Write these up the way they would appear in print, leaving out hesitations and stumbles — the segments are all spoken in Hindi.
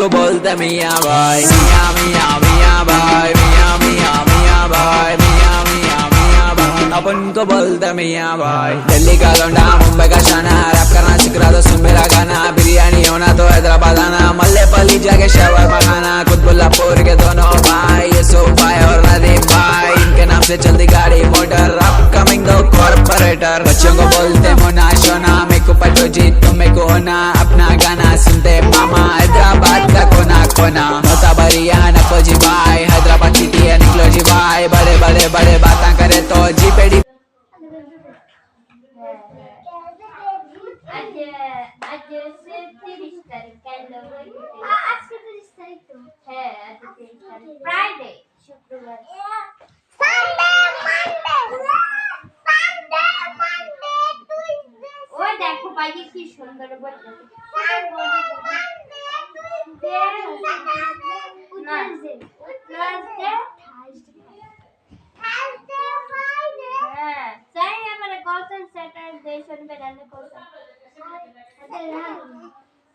को बोलते मियाँ भाई, मियाँ मियाँ मियाँ भाई, मियाँ मियाँ मियाँ भाई, मियाँ मियाँ मियाँ भाई, अपन को बोलते मियाँ भाई। दिल्ली का लौंडा मुंबई का शाना, रैप करना सीख रहा तो सुन मेरा गाना, बिरयानी होना तो हैदराबाद आना, मल्लेपल्ली जाके शवरमा खाना, कुतुबुल्लापुर के दोनों भाई, यूसुफ भाई और नदीम भाई, इनके नाम से चलती गाड़ी मोटर, अपकमिंग दो कॉर्पोरेटर। बच्चों को बोलते मोना शोना, मेरे को पटो जी तुम मेरे को होना, अपना गाना सुनते मामा, हैदराबाद का कोना कोना, मोता बरिया नको जी भाई, हैदराबाद सिटी है निकलो जी भाई, बड़े बड़े बड़े बातें करे तो जी पेड़ी। आज आज से 30 तारीख कैलेंडर में आज के 30 तारीख तो है आज 30 तारीख फ्राइडे शुक्रवार ও দেখো বাইরে কি সুন্দর বলছে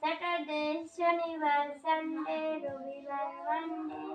Saturday, Shanivar, Sunday, Ravivar, Monday,